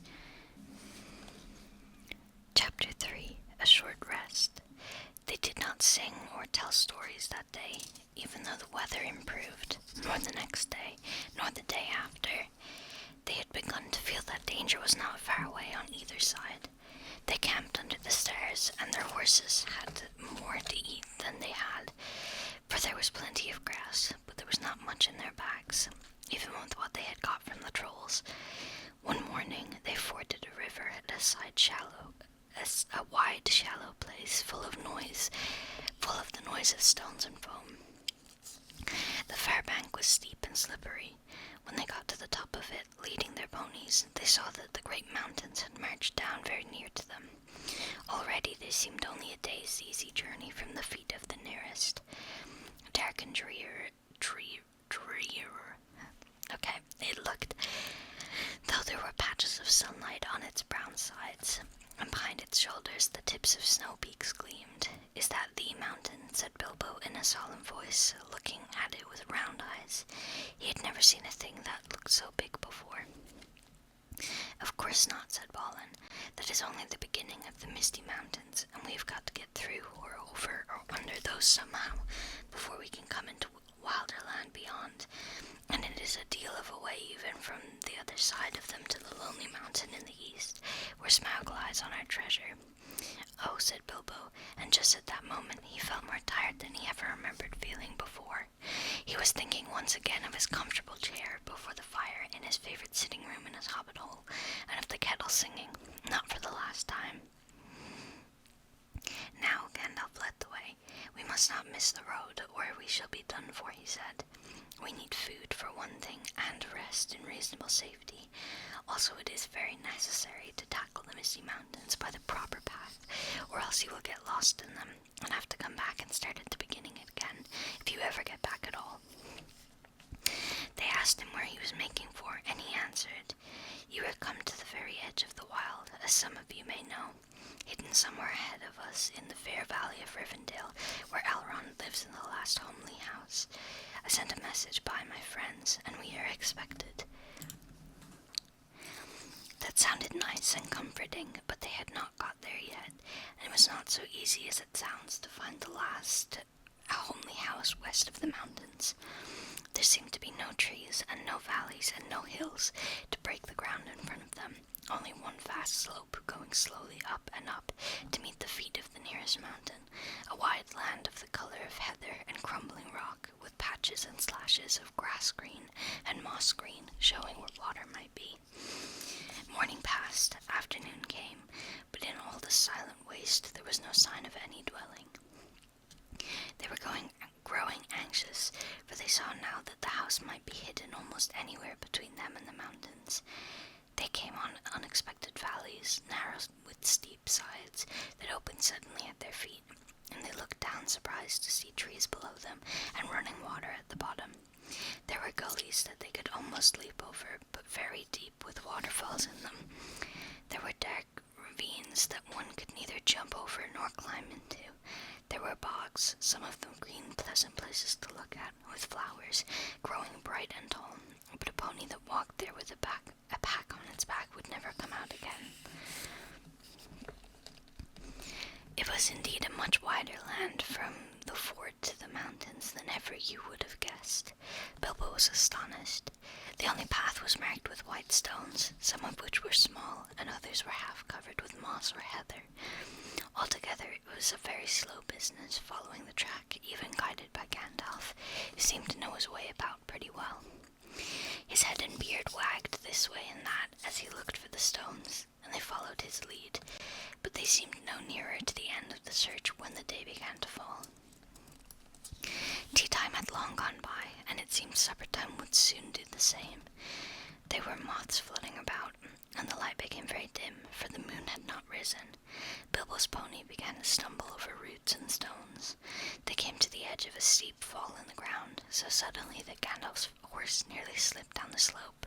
Chapter 3, A Short Rest. They did not sing or tell stories that day, even though the weather improved, nor the next day, nor the day after. They had begun to feel that danger was not far away on either side. They camped under the stars, and their horses had more to eat than they had, for there was plenty of grass, but there was not much in their bags, even with what they had got from the trolls. One morning they forded a river at a wide, shallow place full of the noise of stones and foam. The far bank was steep and slippery. When they got to the top of it, leading their ponies, they saw that the great mountains had marched down very near to them. Already they seemed only a day's easy journey from the feet of the nearest. Dark and drear. Okay, it looked, though there were patches of sunlight on its brown sides, and behind its shoulders the tips of snow peaks gleamed. "Is that the mountain?" said Bilbo in a solemn voice, looking at it with round eyes. He had never seen a thing that looked so big before. "Of course not," said Balin. "That is only the beginning of the Misty Mountains, and we've got to get through or over or under those somehow before we can come into wilder land beyond. And it is a deal of a way even from the other side of them to the lonely mountain in the east, where Smaug lies on our treasure." "Oh," said Bilbo, and just at that moment he felt was thinking once again of his comfortable chair before the fire in his favorite sitting room in his hobbit hole, and of the kettle singing, not for the last time. Now Gandalf led the way. We must not miss the road, or we shall be done for, he said. We need food for one thing, and rest in reasonable safety. Also, it is very necessary to tackle the Misty Mountains by the proper path, or else you will get lost in them, and have to come back and start at the beginning again, if you ever get back at all. They asked him where he was making for, and he answered, You had come to the very edge of the wild, as some of you may know, hidden somewhere ahead of us in the fair valley of Rivendell, where Elrond lives in the last homely house. I sent a message by my friends, and we are expected. That sounded nice and comforting, but they had not got there yet, and it was not so easy as it sounds to find the last homely house west of the mountains. There seemed to be no trees, and no valleys, and no hills to break the ground in front of them, only one vast slope going slowly up and up to meet the feet of the nearest mountain, a wide land of the color of heather and crumbling rock, with patches and slashes of grass green and moss green showing where water might be. Morning passed, afternoon came, but in all the silent waste there was no sign of any dwelling. They were growing anxious, for they saw now that the house might be hidden almost anywhere between them and the mountains. They came on unexpected valleys, narrow with steep sides, that opened suddenly at their feet, and they looked down surprised to see trees below them and running water at the bottom. There were gullies that they could almost leap over, but very deep with waterfalls in them. There were dark ravines that one could neither jump over nor climb into. There were bogs, some of them green, pleasant places to look at, with flowers growing bright and tall, but a pony that walked there with a pack on its back would never come out again. It was indeed a much wider land from the ford to the mountains than ever you would have guessed. Bilbo was astonished. The only path was marked with white stones, some of which were small, and others were half covered with moss or heather. Altogether, it was a very slow business, following the track, even guided by Gandalf, who seemed to know his way about pretty well. His head and beard wagged this way and that as he looked for the stones, and they followed his lead, but they seemed no nearer to the end of the search when the day began to fall. Tea time had long gone by, and it seemed supper time would soon do the same. There were moths floating about, and the light became very dim, for the moon had not risen. Bilbo's pony began to stumble over roots and stones. They came to the edge of a steep fall in the ground, so suddenly that Gandalf's horse nearly slipped down the slope.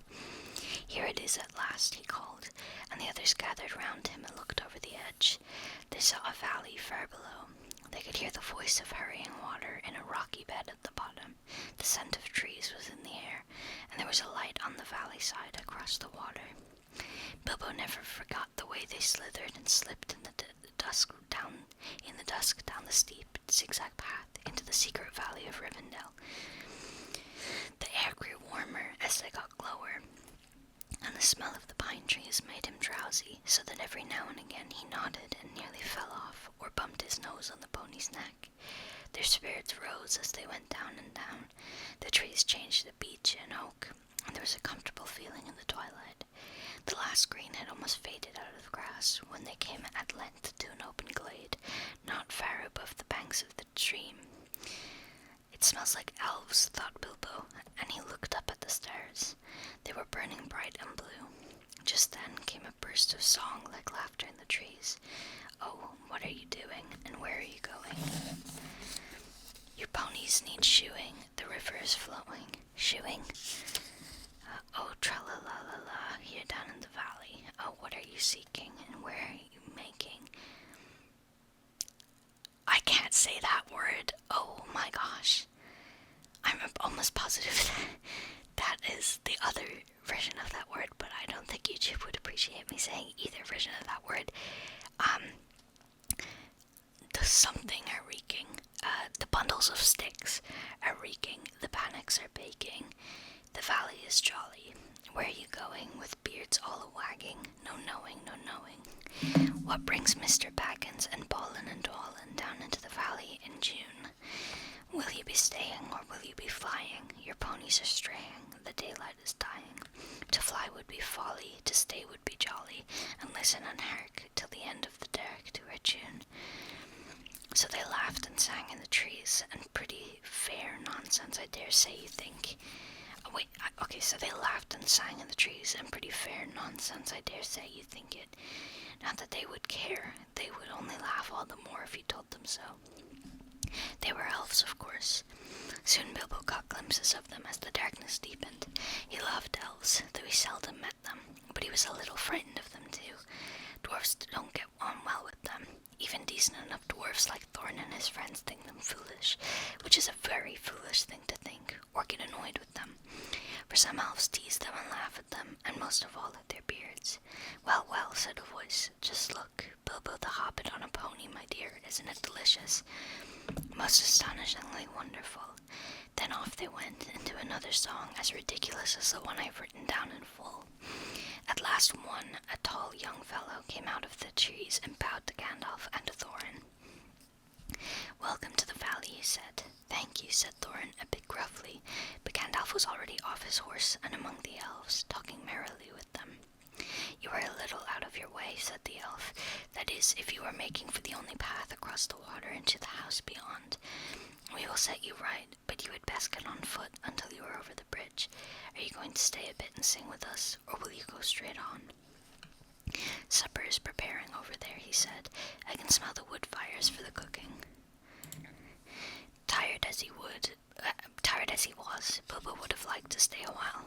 Here it is at last, he called, and the others gathered round him and looked over the edge. They saw a valley far below. They could hear the voice of hurrying water in a rocky bed at the bottom. The scent of trees was in the air, and there was a light on the valley side across the water. Bilbo never forgot the way they slithered and slipped in the dusk down the steep zigzag path into the secret valley of Rivendell. The air grew warmer as they got lower, and the smell of the pine trees made him drowsy, so that every now and again he nodded and nearly fell off, or bumped his nose on the pony's neck. Their spirits rose as they went down and down. The trees changed to beech and oak, and there was a comfortable feeling in the twilight. The last green had almost faded out of the grass when they came at length to an open glade, not far above the banks of the stream. It smells like elves, thought Bilbo, and he looked up at the stars. They were burning bright and blue. Just then came a burst of song like laughter in the trees. Oh, what are you doing, and where are you going? Your ponies need shoeing. The river is flowing. Shoeing? Oh, tra-la-la-la-la, here down in the valley. Oh, what are you seeking, and where are you making? I can't say that word. Oh my gosh. I'm almost positive that is the other version of that word, but I don't think YouTube would appreciate me saying either version of that word. The something are reeking. The bundles of sticks are reeking. The panics are baking. The valley is jolly. Where are you going, with beards all a-wagging? No knowing, no knowing. What brings Mr. Baggins and Balin and Dwalin down into the valley in June? Will you be staying, or will you be flying? daylight is dying. To fly would be folly, to stay would be jolly, and listen and hark till the end of the dark to our tune. So they laughed and sang in the trees, and pretty fair nonsense, I dare say you think. So they laughed and sang in the trees, and pretty fair nonsense, I dare say you think it. Not that they would care, they would only laugh all the more if you told them so. They were elves, of course. Soon Bilbo caught glimpses of them as the darkness deepened. He loved elves, though he seldom met them, but he was a little frightened of them too. Dwarfs don't get on well with them. Even decent enough dwarfs like Thorin and his friends think them foolish, which is a very foolish thing to think, or get annoyed with them. For some elves tease them and laugh at them, and most of all at their beards. Well, well, said a voice, just look, Bilbo the Hobbit on a pony, my dear, isn't it delicious? Most astonishingly wonderful. Then off they went into another song as ridiculous as the one I've written down in full. At last one, a tall young fellow, came out of the trees and bowed to Gandalf and to Thorin. Welcome to the valley, he said. Thank you, said Thorin, a bit gruffly, but Gandalf was already off his horse and among the elves, talking merrily with them. You are a little out of your way, said the elf. That is, if you are making for the only path across the water into the house beyond. We will set you right, but you had best get on foot until you are over the bridge. Are you going to stay a bit and sing with us, or will you go straight on? Supper is preparing over there, he said. I can smell the wood fires for the cooking. Tired as he was, Bilbo would have liked to stay a while.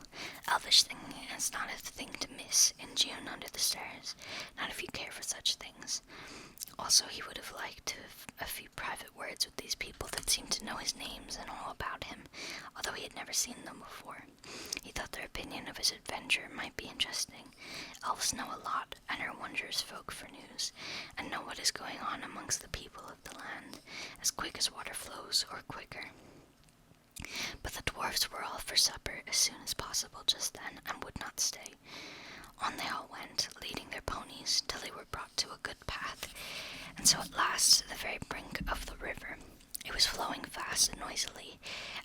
Elvish singing is not a thing to miss in June under the stars, not if you care for such things. Also, he would have liked to have a few private words with these people that seemed to know his names and all about him, although he had never seen them before. He thought their opinion of his adventure might be interesting. Elves know a lot, and are wondrous folk for news, and know what is going on amongst the people of the land, as quick as water flows, or quicker. But the dwarfs were all for supper as soon as possible just then, and would not stay. On they all went, leading their ponies, till they were brought to a good path, and so at last to the very brink of the river. It was flowing fast and noisily,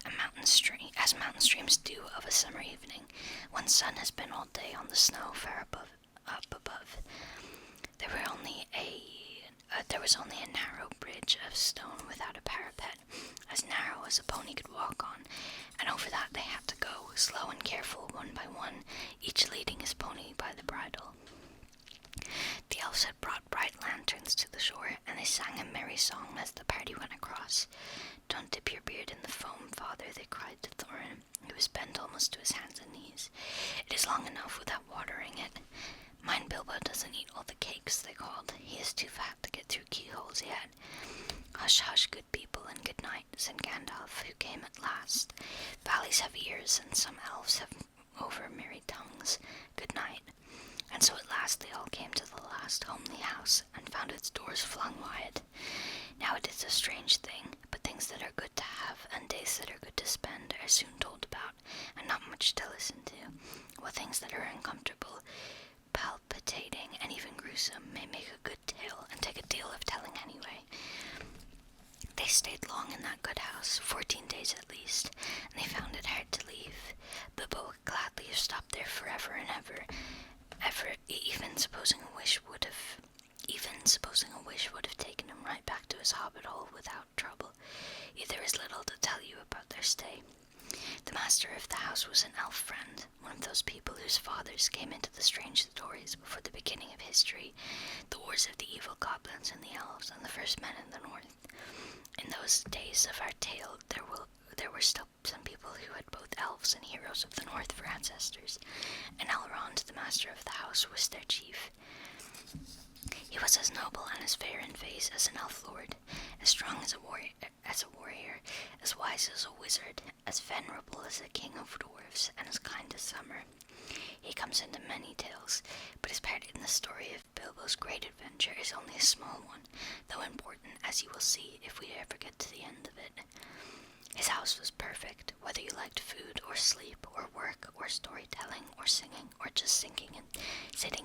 as mountain streams do of a summer evening, when sun has been all day on the snow far up above. There was only a narrow bridge of stone without a parapet, as narrow as a pony could walk on, and over that they had to go, slow and careful, one by one, each leading his pony by the bridle. The elves had brought bright lanterns to the shore, and they sang a merry song as the party went across. Don't dip your beard in the foam, father, they cried to Thorin, who was bent almost to his hands and knees. It is long enough without watering it. Mind Bilbo doesn't eat all the cakes, they called. He is too fat to get through keyholes yet. Hush, hush, good people, and good night, said Gandalf, who came at last. Valleys have ears, and some elves have over-merry tongues. Good night. And so at last they all came to the last homely house, and found its doors flung wide. Now it is a strange thing, but things that are good to have, and days that are good to spend, are soon told about, and not much to listen to, while things that are uncomfortable, palpitating, and even gruesome may make a good tale, and take a deal of telling anyway. They stayed long in that good house, 14 days at least, and they found it hard to leave. Bilbo would gladly have stopped there forever and ever, even supposing a wish would have taken him right back to his hobbit hole without trouble. Yet there is little to tell you about their stay. The master of the house was an elf friend, one of those people whose fathers came into the strange stories before the beginning of history, the wars of the evil goblins and the elves, and the first men in the north. In those days of our tale, there were still some people who had both elves and heroes of the north for ancestors, and Elrond, the master of the house, was their chief. He was as noble and as fair in face as an elf lord, as strong as a warrior, as wise as a wizard, as venerable as a king of dwarves, and as kind as summer. He comes into many tales, but his part in the story of Bilbo's great adventure is only a small one, though important, as you will see if we ever get to the end of it. His house was perfect, whether you liked food or sleep or work or storytelling or singing or just sitting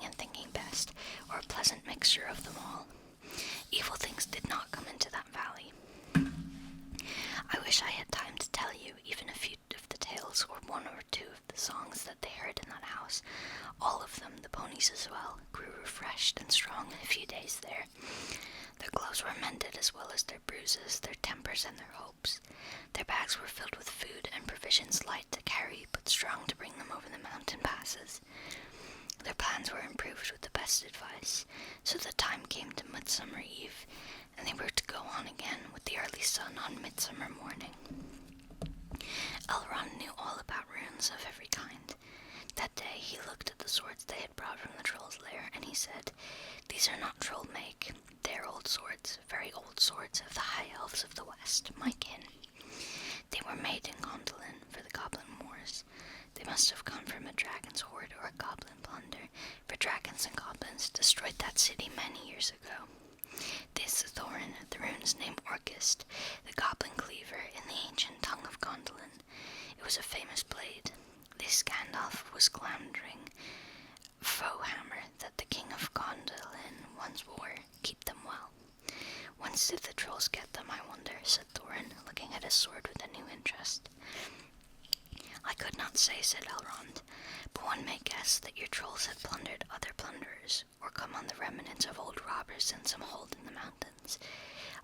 and thinking best, or a pleasant mixture of them all. Evil things did not come into that valley. I wish I had time to tell you even a few of the tales carols or one or two of the songs that they heard in that house. All of them, the ponies as well, grew refreshed and strong in a few days there. Their clothes were mended as well as their bruises, their tempers and their hopes. Their bags were filled with food and provisions light to carry, but strong to bring them over the mountain passes. Their plans were improved with the best advice, so the time came to Midsummer Eve, and they were to go on again with the early sun on Midsummer morning. Elrond knew all about runes of every kind. That day he looked at the swords they had brought from the troll's lair, and he said, "These are not troll make. They are old swords, very old swords of the high elves of the west, my kin. They were made in Gondolin for the goblin wars. They must have come from a dragon's hoard or a goblin plunder, for dragons and goblins destroyed that city many years ago. This Thorin, the rune's name Orcust, the goblin cleaver in the ancient tongue of Gondolin. It was a famous blade. This Gandalf was glamdring foe hammer that the king of Gondolin once wore. Keep them well. Whence did the trolls get them, I wonder?" said Thorin, looking at his sword with a new interest. "I could not say," said Elrond, "but one may guess that your trolls had plundered other plunderers, or come on the remnants of old robbers in some hold in the mountains.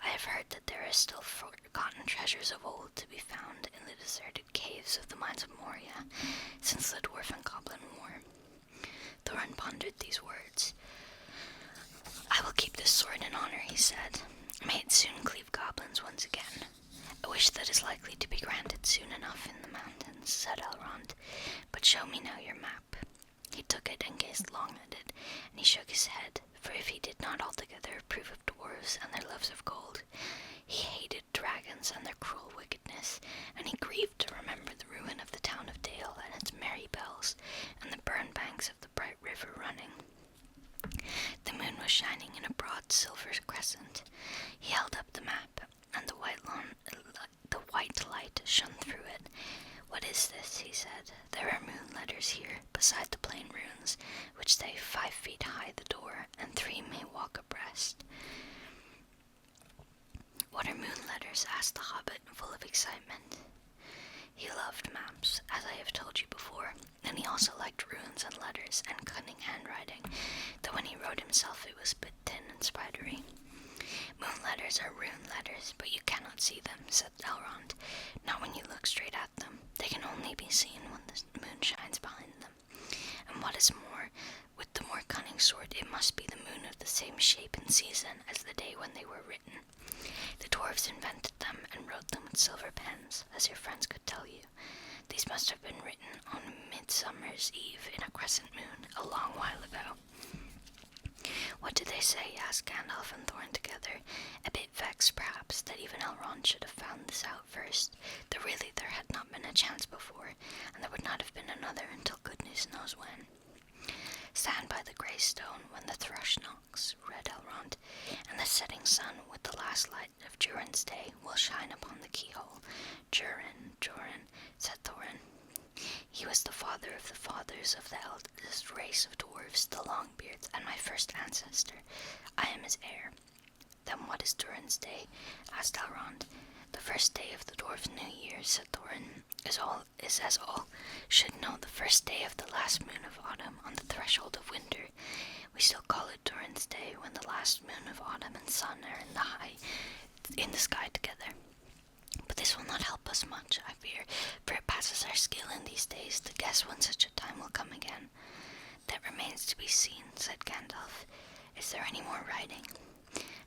I have heard that there are still forgotten treasures of old to be found in the deserted caves of the mines of Moria, since the dwarf and goblin war." Thorin pondered these words. "I will keep this sword in honor," he said. "May it soon cleave goblins once again." "A wish that is likely to be granted soon enough in the mountains," said Elrond. "But show me now your map." He took it and gazed long at it, and he shook his head, for if he did not altogether approve of dwarves and their loves of gold, he hated dragons and their cruel wickedness, and he grieved to remember the ruin of the town of Dale and its merry bells, and the burned banks of the bright river running. The moon was shining in a broad silver crescent. He held up the map, and the white light shone through it. "What is this?" he said. "There are moon letters here, beside the plain runes, which say 5 feet high the door, and 3 may walk abreast." "What are moon letters?" asked the Hobbit, full of excitement. He loved maps, as I have told you before, and he also liked runes and letters and cunning handwriting, though when he wrote himself it was a bit thin and spidery. "Moon letters are rune letters, but you cannot see them," said Elrond. "Not when you look straight at them. They can only be seen when the moon shines behind them. And what is more, with the more cunning sword, it must be the moon of the same shape and season as the day when they were written. The dwarves invented them and wrote them with silver pens, as your friends could tell you. These must have been written on Midsummer's Eve in a crescent moon a long while ago." "What do they say?" asked Gandalf and Thorin together, a bit vexed perhaps that even Elrond should have found this out first, though really there had not been a chance before, and there would not have been another until goodness knows when. "Stand by the grey stone when the thrush knocks," read Elrond, "and the setting sun with the last light of Durin's day will shine upon the keyhole." Durin, said Thorin. "He was the father of the fathers of the eldest race of dwarves, the Longbeards, and my first ancestor. I am his heir." "Then what is Durin's day?" asked Elrond. "The first day of the dwarf's new year," said Thorin, is as all should know the first day of the last moon of autumn on the threshold of winter. We still call it Durin's day when the last moon of autumn and sun are in the sky together. But this will not help us much, I fear, for it passes our skill in these days to guess when such a time will come again." "That remains to be seen," said Gandalf. "Is there any more writing?"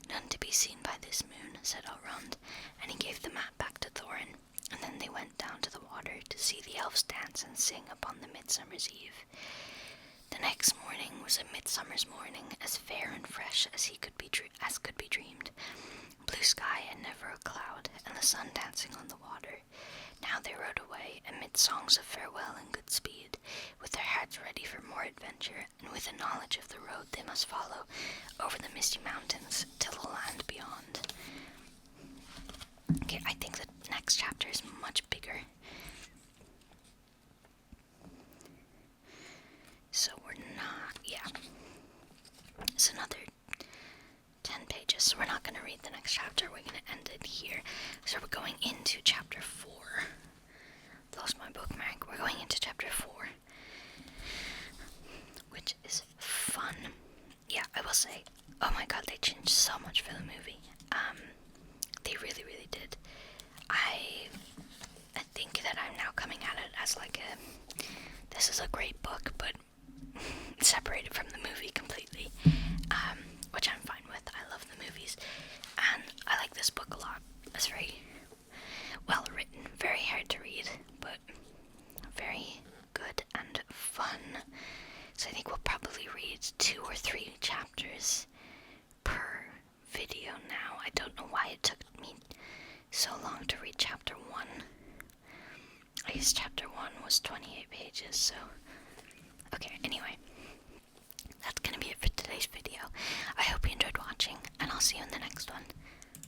"None to be seen by this moon," said Elrond, and he gave the map back to Thorin, and then they went down to the water to see the elves dance and sing upon the Midsummer's Eve. The next morning was a midsummer's morning, as fair and fresh as could be dreamed. Blue sky and never a cloud, and the sun dancing on the water. Now they rode away amid songs of farewell and good speed, with their hearts ready for more adventure, and with a knowledge of the road they must follow over the misty mountains till the land beyond. Okay, I think the next chapter is much bigger. So it's another 10 pages, so we're not going to read the next chapter, we're going to end it here. So we're going into chapter 4. Lost my bookmark, say, oh my god, they changed so much for the movie. They really, really did. I think that I'm now coming at it as like this is a great book, but separated from the movie completely, which I'm fine with. I love the movies, and I like this book a lot. It's very well written, very hard to read, but very good and fun. So I think we'll probably read 2 or 3 chapters per video now. I don't know why it took me so long to read chapter 1. I guess chapter 1 was 28 pages, so... Okay, anyway. That's gonna be it for today's video. I hope you enjoyed watching, and I'll see you in the next one.